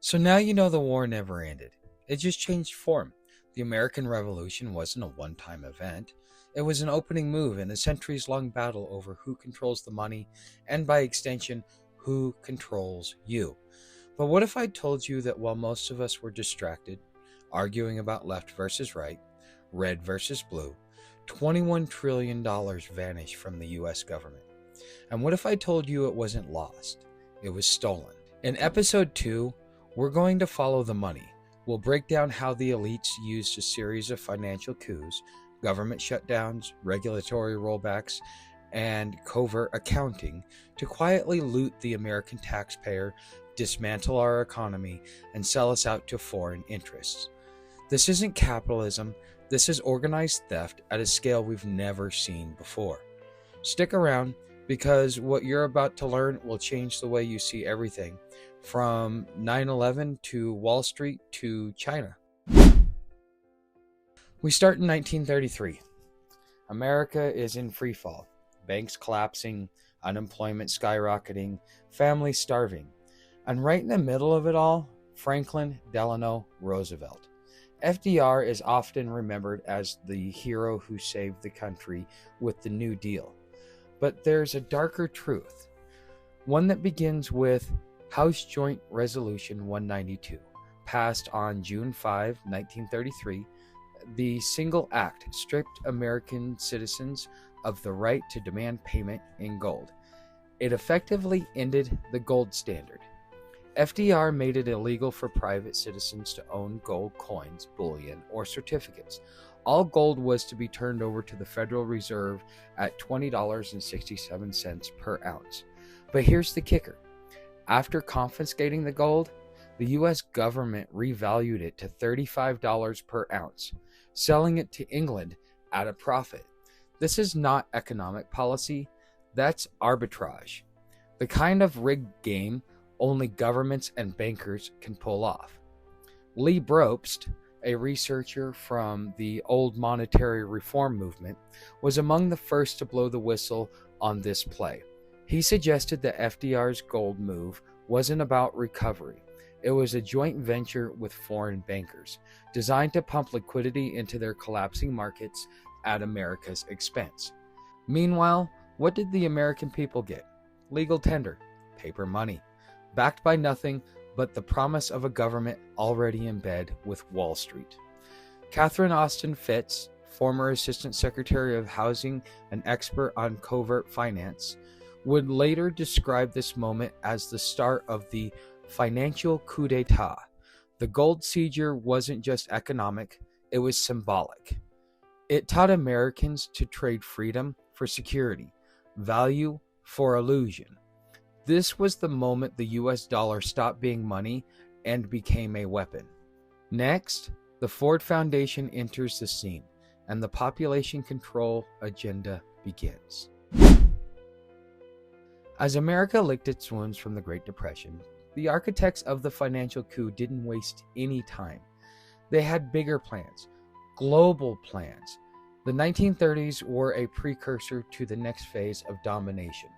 So now you know the war never ended. It just changed form. The American Revolution wasn't a one time event, it was an opening move in a centuries long battle over who controls the money and, by extension, who controls you. But what if I told you that while most of us were distracted, arguing about left versus right, red versus blue, $21 trillion vanished from the US government? And what if I told you it wasn't lost? It was stolen. In episode 2, we're going to follow the money. We'll break down how the elites used a series of financial coups, government shutdowns, regulatory rollbacks, and covert accounting to quietly loot the American taxpayer, dismantle our economy, and sell us out to foreign interests. This isn't capitalism, this is organized theft at a scale we've never seen before. Stick around, because what you're about to learn will change the way you see everything, from 9/11 to Wall Street to China. We start in 1933. America is in free fall. Banks collapsing, unemployment skyrocketing, families starving. And right in the middle of it all, Franklin Delano Roosevelt. FDR is often remembered as the hero who saved the country with the New Deal. But there's a darker truth, one that begins with House Joint Resolution 192, passed on June 5, 1933. The single act stripped American citizens of the right to demand payment in gold. It effectively ended the gold standard. FDR made it illegal for private citizens to own gold coins, bullion, or certificates. All gold was to be turned over to the Federal Reserve at $20.67 per ounce. But here's the kicker. After confiscating the gold, the U.S. government revalued it to $35 per ounce, selling it to England at a profit. This is not economic policy, that's arbitrage. The kind of rigged game only governments and bankers can pull off. Lee Brobst, a researcher from the old monetary reform movement, was among the first to blow the whistle on this play. He suggested that FDR's gold move wasn't about recovery. It was a joint venture with foreign bankers, designed to pump liquidity into their collapsing markets at America's expense. Meanwhile, what did the American people get? Legal tender, paper money, backed by nothing but the promise of a government already in bed with Wall Street. Catherine Austin Fitts, former Assistant Secretary of Housing and expert on covert finance, would later describe this moment as the start of the financial coup d'etat. The gold seizure wasn't just economic, it was symbolic. It taught Americans to trade freedom for security, value for illusion. This was the moment the US dollar stopped being money and became a weapon. Next, the Ford Foundation enters the scene, and the population control agenda begins. As America licked its wounds from the Great Depression, the architects of the financial coup didn't waste any time. They had bigger plans, global plans. The 1930s were a precursor to the next phase of domination: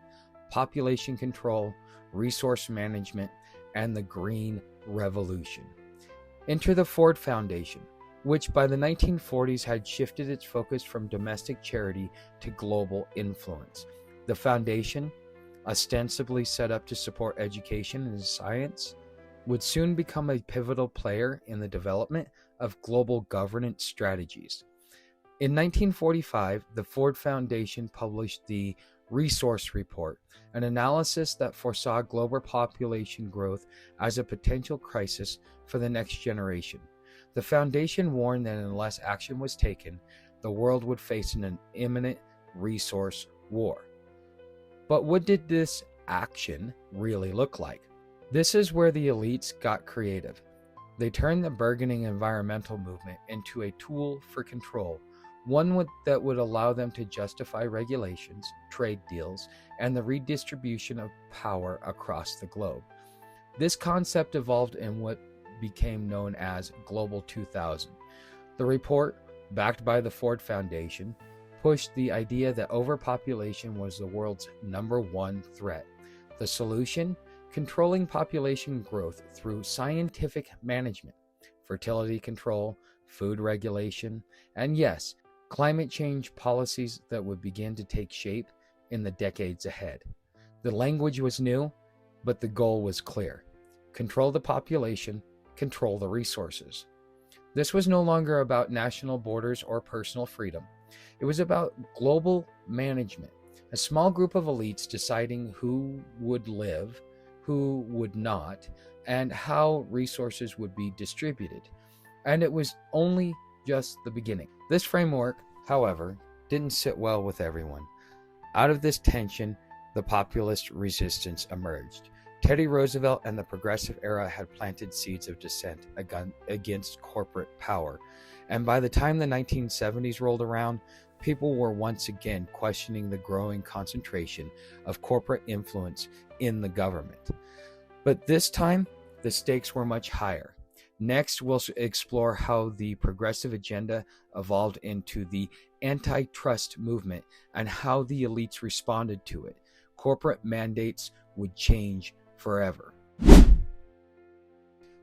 population control, resource management, and the Green Revolution. Enter the Ford Foundation, which by the 1940s had shifted its focus from domestic charity to global influence. The foundation, ostensibly set up to support education and science, would soon become a pivotal player in the development of global governance strategies. In 1945, the Ford Foundation published the Resource Report, an analysis that foresaw global population growth as a potential crisis for the next generation. The foundation warned that unless action was taken, the world would face an imminent resource war. But what did this action really look like? This is where the elites got creative. They turned the burgeoning environmental movement into a tool for control, one that would allow them to justify regulations, trade deals, and the redistribution of power across the globe. This concept evolved in what became known as Global 2000. The report, backed by the Ford Foundation, pushed the idea that overpopulation was the world's number one threat. The solution? controlling population growth through scientific management, fertility control, food regulation, and yes, climate change policies that would begin to take shape in the decades ahead. The language was new, but the goal was clear. Control the population, control the resources. This was no longer about national borders or personal freedom. It was about global management, a small group of elites deciding who would live, who would not, and how resources would be distributed. And it was only just the beginning. This framework, however, didn't sit well with everyone. Out of this tension, the populist resistance emerged. Teddy Roosevelt and the progressive era had planted seeds of dissent against corporate power. And by the time the 1970s rolled around, people were once again questioning the growing concentration of corporate influence in the government. But this time, the stakes were much higher. Next, we'll explore how the progressive agenda evolved into the antitrust movement and how the elites responded to it. Corporate mandates would change forever.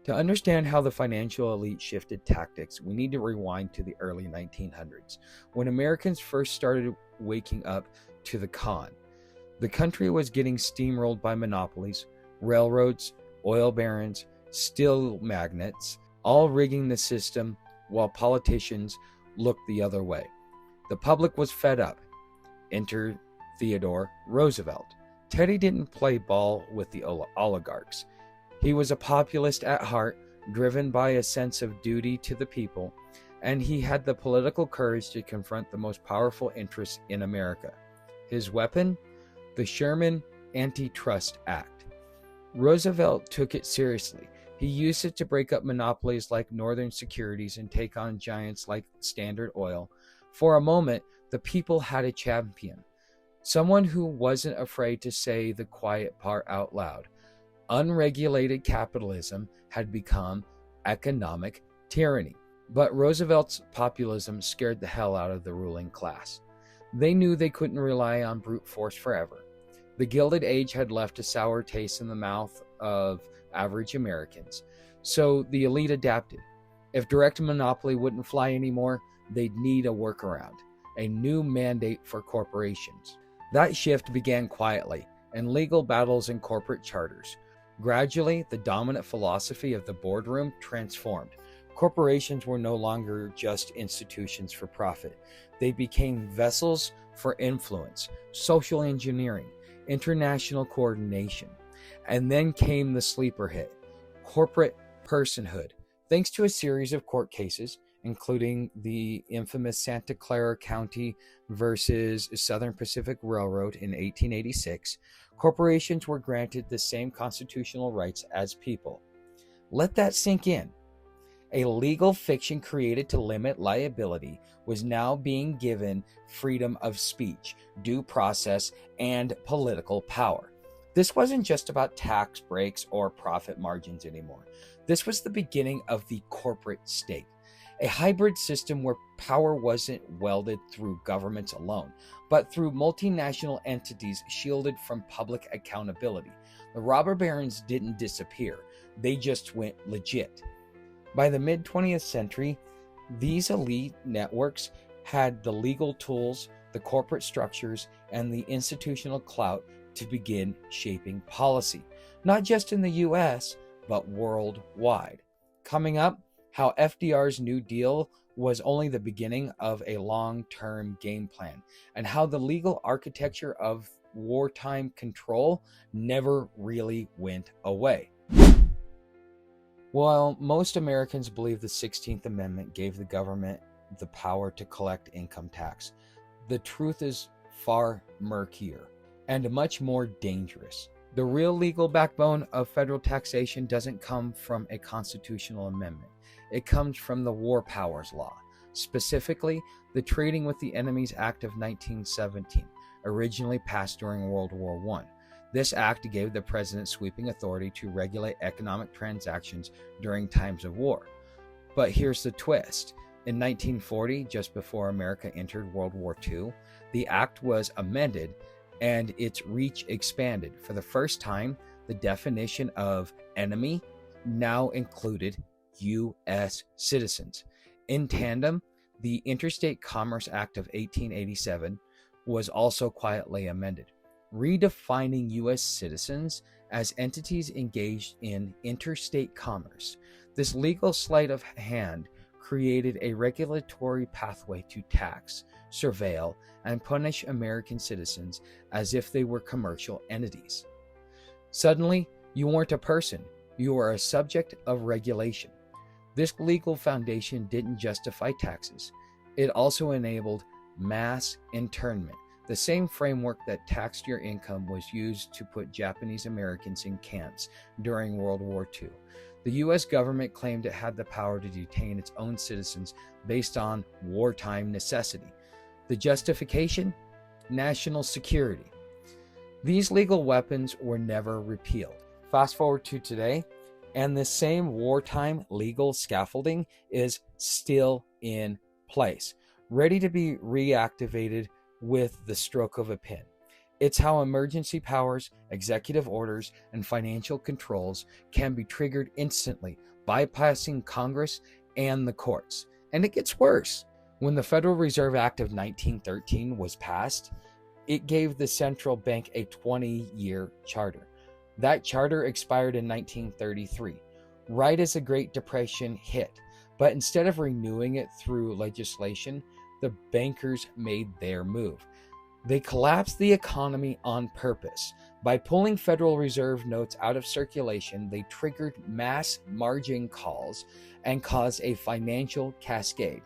To understand how the financial elite shifted tactics, we need to rewind to the early 1900s, when Americans first started waking up to the con. The country was getting steamrolled by monopolies, railroads, oil barons, steel magnates, all rigging the system while politicians looked the other way. The public was fed up. Enter Theodore Roosevelt. Teddy didn't play ball with the oligarchs. He was a populist at heart, driven by a sense of duty to the people, and he had the political courage to confront the most powerful interests in America. His weapon? The Sherman Antitrust Act. Roosevelt took it seriously. He used it to break up monopolies like Northern Securities and take on giants like Standard Oil. For a moment, the people had a champion. Someone who wasn't afraid to say the quiet part out loud. Unregulated capitalism had become economic tyranny. But Roosevelt's populism scared the hell out of the ruling class. They knew they couldn't rely on brute force forever. The Gilded Age had left a sour taste in the mouth of average Americans. So the elite adapted. If direct monopoly wouldn't fly anymore, they'd need a workaround, a new mandate for corporations. That shift began quietly, in legal battles and corporate charters. Gradually, the dominant philosophy of the boardroom transformed. Corporations were no longer just institutions for profit. They became vessels for influence, social engineering, international coordination. And then came the sleeper hit, corporate personhood. Thanks to a series of court cases, including the infamous Santa Clara County versus Southern Pacific Railroad in 1886, corporations were granted the same constitutional rights as people. Let that sink in. A legal fiction created to limit liability was now being given freedom of speech, due process, and political power. This wasn't just about tax breaks or profit margins anymore. This was the beginning of the corporate state, a hybrid system where power wasn't welded through governments alone, but through multinational entities shielded from public accountability. The robber barons didn't disappear, they just went legit. By the mid-20th century, these elite networks had the legal tools, the corporate structures, and the institutional clout to begin shaping policy, not just in the US, but worldwide. Coming up, how FDR's New Deal was only the beginning of a long-term game plan, and how the legal architecture of wartime control never really went away. While most Americans believe the 16th Amendment gave the government the power to collect income tax, the truth is far murkier and much more dangerous. The real legal backbone of federal taxation doesn't come from a constitutional amendment. It comes from the War Powers Law, specifically the Trading with the Enemies Act of 1917, originally passed during World War I. This act gave the president sweeping authority to regulate economic transactions during times of war. But here's the twist. In 1940, just before America entered World War II, the act was amended and its reach expanded. For the first time, the definition of enemy now included U.S. citizens. In tandem, the Interstate Commerce Act of 1887 was also quietly amended, redefining U.S. citizens as entities engaged in interstate commerce. This legal sleight of hand created a regulatory pathway to tax, surveil, and punish American citizens as if they were commercial entities. Suddenly, you weren't a person, you were a subject of regulation. This legal foundation didn't justify taxes, it also enabled mass internment. The same framework that taxed your income was used to put Japanese Americans in camps during World War II. The U.S. government claimed it had the power to detain its own citizens based on wartime necessity. The justification? National security. These legal weapons were never repealed. Fast forward to today, and this same wartime legal scaffolding is still in place, ready to be reactivated with the stroke of a pen. It's how emergency powers, executive orders, and financial controls can be triggered instantly, bypassing Congress and the courts. And it gets worse. When the Federal Reserve Act of 1913 was passed, it gave the central bank a 20-year charter. That charter expired in 1933, right as the Great Depression hit. But instead of renewing it through legislation, the bankers made their move. They collapsed the economy on purpose. By pulling Federal Reserve notes out of circulation, they triggered mass margin calls and caused a financial cascade.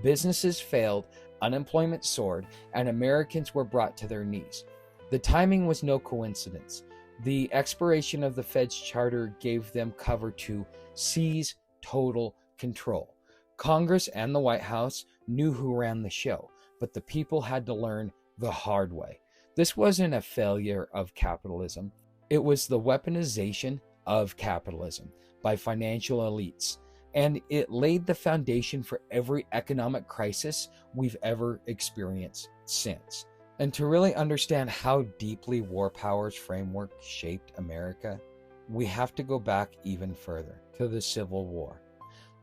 Businesses failed, unemployment soared, and Americans were brought to their knees. The timing was no coincidence. The expiration of the Fed's charter gave them cover to seize total control. Congress and the White House knew who ran the show, but the people had to learn the hard way. This wasn't a failure of capitalism. It was the weaponization of capitalism by financial elites, and it laid the foundation for every economic crisis we've ever experienced since. And to really understand how deeply war powers framework shaped America, we have to go back even further to the Civil War.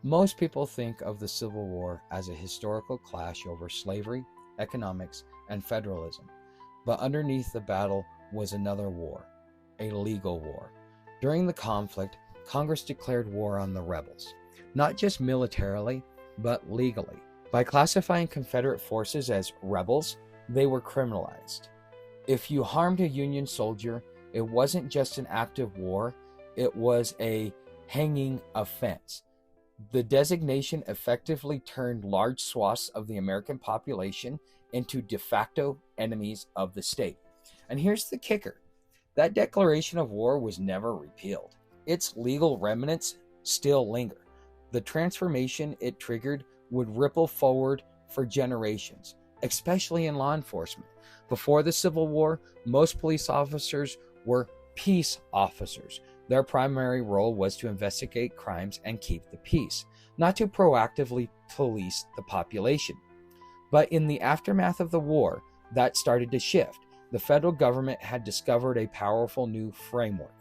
Most people think of the Civil War as a historical clash over slavery, economics, and federalism. But underneath the battle was another war, a legal war. During the conflict, Congress declared war on the rebels, not just militarily, but legally. By classifying Confederate forces as rebels, they were criminalized. If you harmed a Union soldier, it wasn't just an act of war, it was a hanging offense. The designation effectively turned large swaths of the American population into de facto enemies of the state. And here's the kicker. That declaration of war was never repealed. Its legal remnants still linger. The transformation it triggered would ripple forward for generations, especially in law enforcement. Before the Civil War, most police officers were peace officers. Their primary role was to investigate crimes and keep the peace, not to proactively police the population. But in the aftermath of the war, that started to shift. The federal government had discovered a powerful new framework,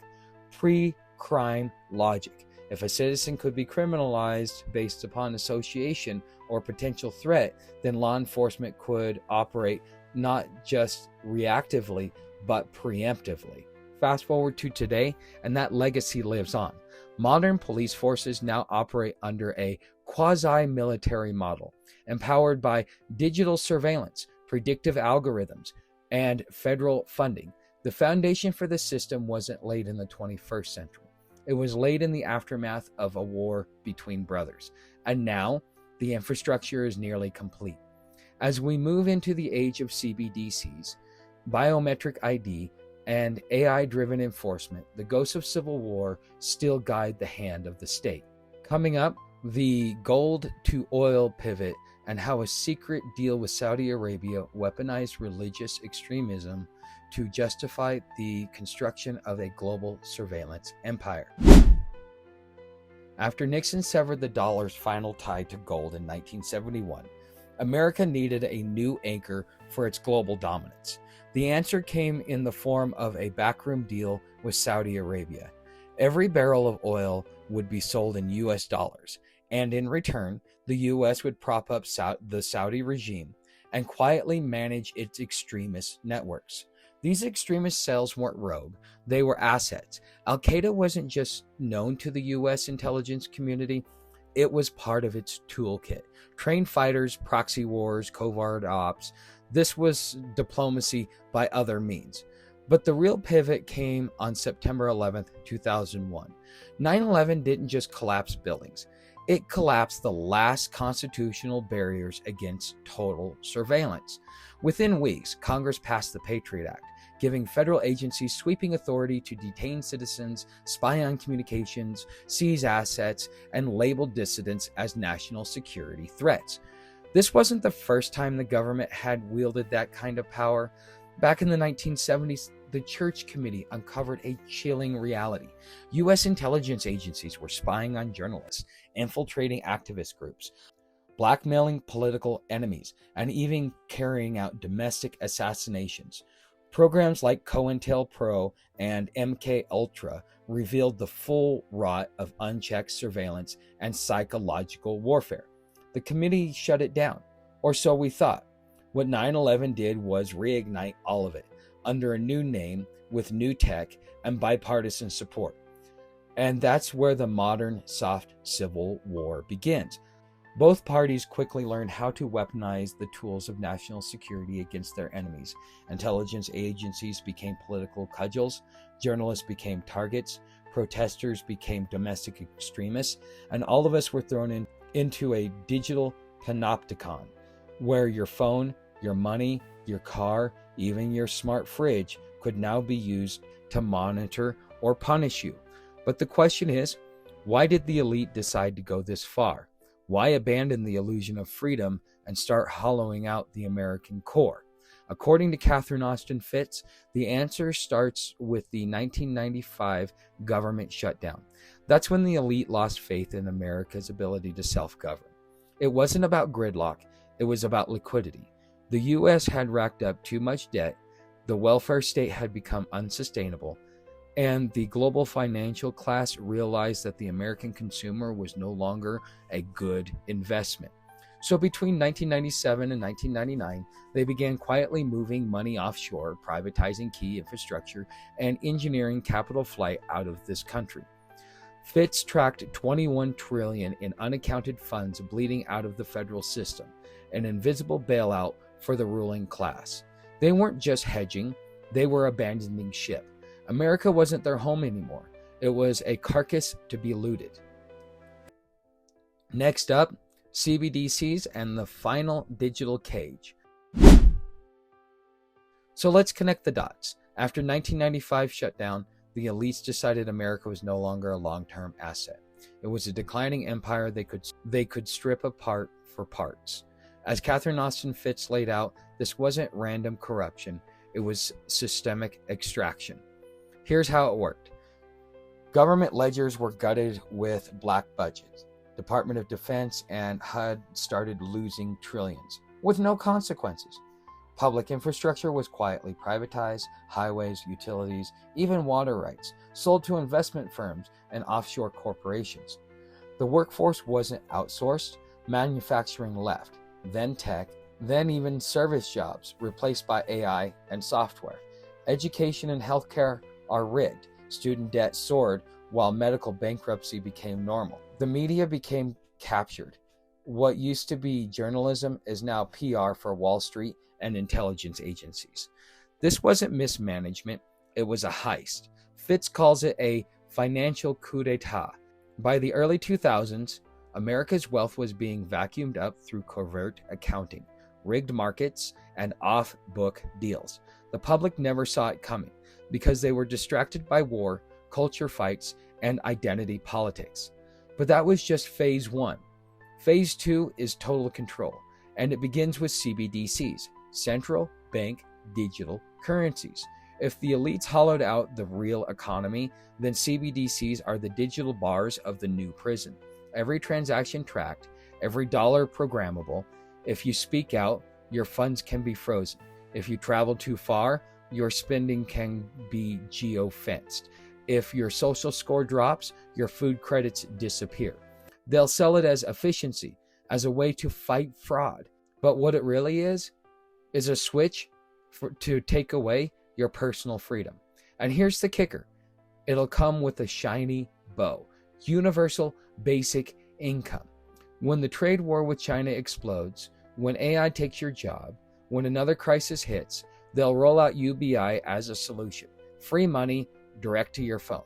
pre-crime logic. If a citizen could be criminalized based upon association or potential threat, then law enforcement could operate not just reactively, but preemptively. Fast forward to today, and that legacy lives on. Modern police forces now operate under a quasi-military model, empowered by digital surveillance, predictive algorithms, and federal funding. The foundation for the system wasn't laid in the 21st century. It was laid in the aftermath of a war between brothers. And now, the infrastructure is nearly complete. As we move into the age of CBDCs, biometric ID, and AI-driven enforcement, the ghosts of civil war still guide the hand of the state. Coming up, the gold to oil pivot and how a secret deal with Saudi Arabia weaponized religious extremism to justify the construction of a global surveillance empire. After Nixon severed the dollar's final tie to gold in 1971, America needed a new anchor for its global dominance. The answer came in the form of a backroom deal with Saudi Arabia. Every barrel of oil would be sold in US dollars, and in return, the US would prop up the Saudi regime and quietly manage its extremist networks. These extremist cells weren't rogue, they were assets. Al-Qaeda wasn't just known to the US intelligence community, it was part of its toolkit. Trained fighters, proxy wars, covert ops. This was diplomacy by other means. But the real pivot came on September 11th, 2001. 9/11 didn't just collapse buildings. It collapsed the last constitutional barriers against total surveillance. Within weeks, Congress passed the Patriot Act, giving federal agencies sweeping authority to detain citizens, spy on communications, seize assets, and label dissidents as national security threats. This wasn't the first time the government had wielded that kind of power. Back in the 1970s, the Church Committee uncovered a chilling reality. U.S. intelligence agencies were spying on journalists, infiltrating activist groups, blackmailing political enemies, and even carrying out domestic assassinations. Programs like COINTELPRO and MK Ultra revealed the full rot of unchecked surveillance and psychological warfare. The committee shut it down, or so we thought. What 9/11 did was reignite all of it, under a new name, with new tech and bipartisan support. And that's where the modern soft civil war begins. Both parties quickly learned how to weaponize the tools of national security against their enemies. Intelligence agencies became political cudgels, journalists became targets, protesters became domestic extremists, and all of us were thrown into a digital panopticon, where your phone, your money, your car, even your smart fridge could now be used to monitor or punish you. But the question is, why did the elite decide to go this far? Why abandon the illusion of freedom and start hollowing out the American core? According to Catherine Austin Fitts, the answer starts with the 1995 government shutdown. That's when the elite lost faith in America's ability to self-govern. It wasn't about gridlock, it was about liquidity. The U.S. had racked up too much debt, the welfare state had become unsustainable, and the global financial class realized that the American consumer was no longer a good investment. So between 1997 and 1999, they began quietly moving money offshore, privatizing key infrastructure, and engineering capital flight out of this country. Fitts tracked $21 trillion in unaccounted funds bleeding out of the federal system, an invisible bailout for the ruling class. They weren't just hedging, they were abandoning ship. America wasn't their home anymore. It was a carcass to be looted. Next up, CBDCs and the final digital cage. So let's connect the dots. After 1995 shutdown, the elites decided America was no longer a long-term asset. It was a declining empire they could strip apart for parts. As Catherine Austin Fitts laid out, this wasn't random corruption, it was systemic extraction. Here's how it worked. Government ledgers were gutted with black budgets. Department of Defense and HUD started losing trillions, with no consequences. Public infrastructure was quietly privatized, highways, utilities, even water rights, sold to investment firms and offshore corporations. The workforce wasn't outsourced, manufacturing left, then tech, then even service jobs replaced by AI and software. Education and healthcare are rigged. Student debt soared while medical bankruptcy became normal. The media became captured. What used to be journalism is now PR for Wall Street and intelligence agencies. This wasn't mismanagement, it was a heist. Fitts calls it a financial coup d'etat. By the early 2000s, America's wealth was being vacuumed up through covert accounting, rigged markets, and off-book deals. The public never saw it coming because they were distracted by war, culture fights, and identity politics. But that was just phase one. Phase two is total control, and it begins with CBDCs, central bank digital currencies. If the elites hollowed out the real economy, then CBDCs are the digital bars of the new prison. Every transaction tracked, every dollar programmable. If you speak out, your funds can be frozen. If you travel too far, your spending can be geo-fenced. If your social score drops, your food credits disappear. They'll sell it as efficiency, as a way to fight fraud. But what it really is a switch to take away your personal freedom. And here's the kicker. It'll come with a shiny bow. Universal basic income. When the trade war with China explodes, when AI takes your job, when another crisis hits, they'll roll out UBI as a solution. Free money direct to your phone.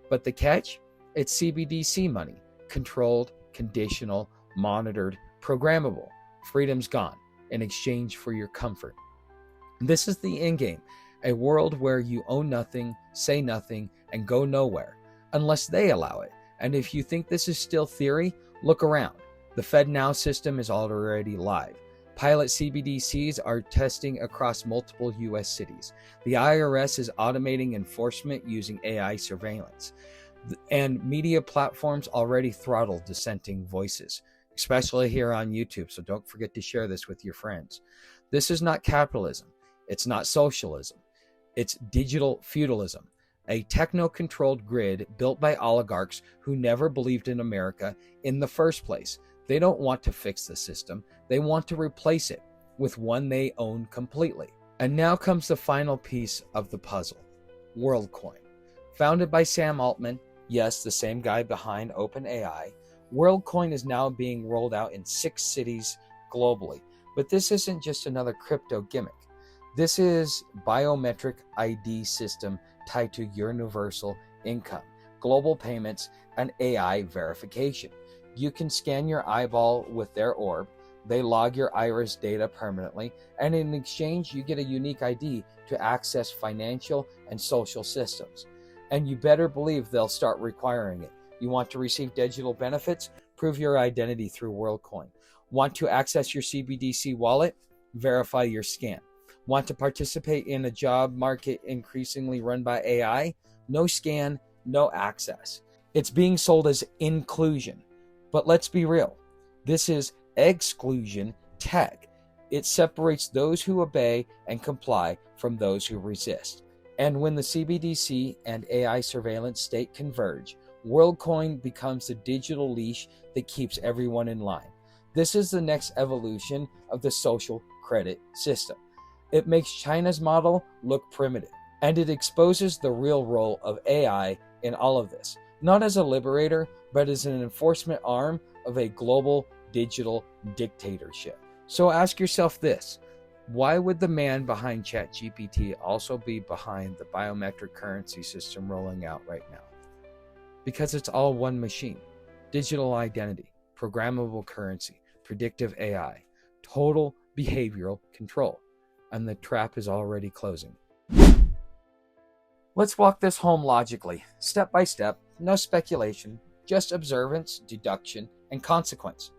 But the catch? It's CBDC money. Controlled, conditional, monitored, programmable. Freedom's gone in exchange for your comfort. This is the endgame. A world where you own nothing, say nothing, and go nowhere, unless they allow it. And if you think this is still theory, look around. The FedNow system is already live. Pilot CBDCs are testing across multiple U.S. cities. The IRS is automating enforcement using AI surveillance. And media platforms already throttle dissenting voices, especially here on YouTube. So don't forget to share this with your friends. This is not capitalism. It's not socialism. It's digital feudalism, a techno-controlled grid built by oligarchs who never believed in America in the first place. They don't want to fix the system. They want to replace it with one they own completely. And now comes the final piece of the puzzle, WorldCoin. Founded by Sam Altman, yes, the same guy behind OpenAI, WorldCoin is now being rolled out in 6 cities globally. But this isn't just another crypto gimmick. This is biometric ID system tied to universal income, global payments, and AI verification. You can scan your eyeball with their orb, they log your iris data permanently, and in exchange you get a unique ID to access financial and social systems. And you better believe they'll start requiring it. You want to receive digital benefits? Prove your identity through WorldCoin. Want to access your CBDC wallet? Verify your scan. Want to participate in a job market increasingly run by AI? No scan, no access. It's being sold as inclusion. But let's be real. This is exclusion tech. It separates those who obey and comply from those who resist. And when the CBDC and AI surveillance state converge, WorldCoin becomes the digital leash that keeps everyone in line. This is the next evolution of the social credit system. It makes China's model look primitive, and it exposes the real role of AI in all of this, not as a liberator, but as an enforcement arm of a global digital dictatorship. So ask yourself this: why would the man behind ChatGPT also be behind the biometric currency system rolling out right now? Because it's all one machine. Digital identity, programmable currency, predictive AI, total behavioral control. And the trap is already closing. Let's walk this home logically, step by step, no speculation, just observance, deduction, and consequence.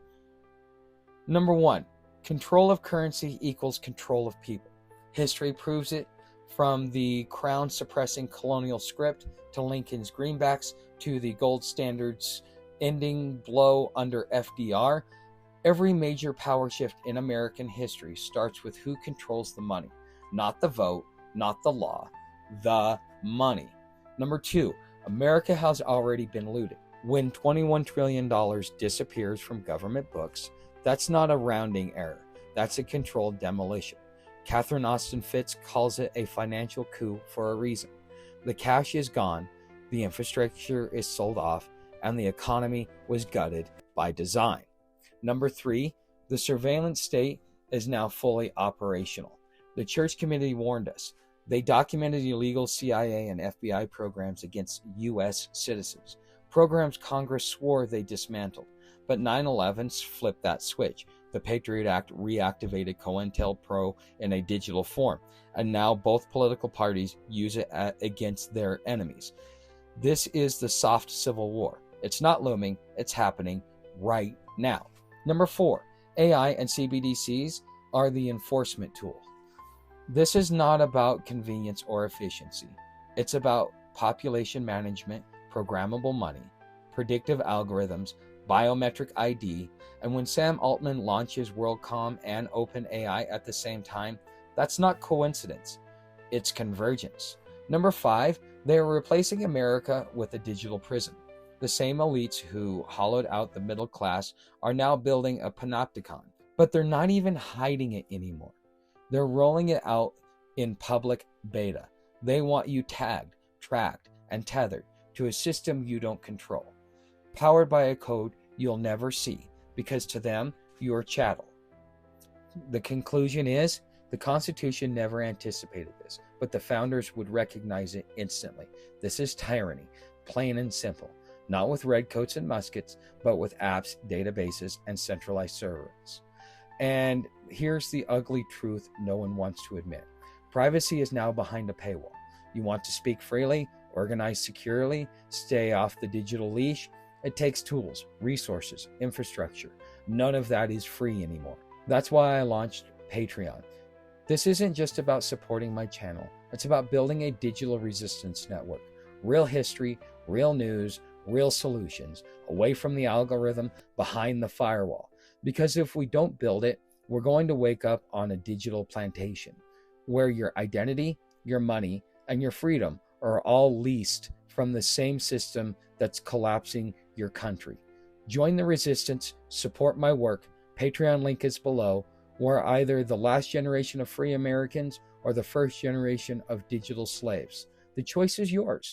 Number 1, control of currency equals control of people. History proves it, from the crown suppressing colonial script to Lincoln's greenbacks to the gold standards ending blow under FDR. Every major power shift in American history starts with who controls the money. Not the vote, not the law, the money. Number 2, America has already been looted. When $21 trillion disappears from government books, that's not a rounding error. That's a controlled demolition. Catherine Austin Fitts calls it a financial coup for a reason. The cash is gone, the infrastructure is sold off, and the economy was gutted by design. Number 3, the surveillance state is now fully operational. The Church Committee warned us. They documented illegal CIA and FBI programs against U.S. citizens, programs Congress swore they dismantled. But 9/11 flipped that switch. The Patriot Act reactivated COINTELPRO in a digital form, and now both political parties use it against their enemies. This is the soft civil war. It's not looming, it's happening right now. Number 4, AI and CBDCs are the enforcement tool. This is not about convenience or efficiency. It's about population management, programmable money, predictive algorithms, biometric ID, and when Sam Altman launches WorldCom and OpenAI at the same time, that's not coincidence, it's convergence. Number 5, they are replacing America with a digital prison. The same elites who hollowed out the middle class are now building a panopticon, but they're not even hiding it anymore. They're rolling it out in public beta. They want you tagged, tracked, and tethered to a system you don't control, powered by a code you'll never see, because to them, you're chattel. The conclusion is, the Constitution never anticipated this, but the founders would recognize it instantly. This is tyranny, plain and simple. Not with redcoats and muskets, but with apps, databases, and centralized servers. And here's the ugly truth no one wants to admit. Privacy is now behind a paywall. You want to speak freely, organize securely, stay off the digital leash. It takes tools, resources, infrastructure. None of that is free anymore. That's why I launched Patreon. This isn't just about supporting my channel. It's about building a digital resistance network. Real history, real news, real solutions, away from the algorithm, behind the firewall. Because if we don't build it, we're going to wake up on a digital plantation where your identity, your money, and your freedom are all leased from the same system that's collapsing your country. Join the resistance, support my work. Patreon link is below. We're either the last generation of free Americans or the first generation of digital slaves. The choice is yours.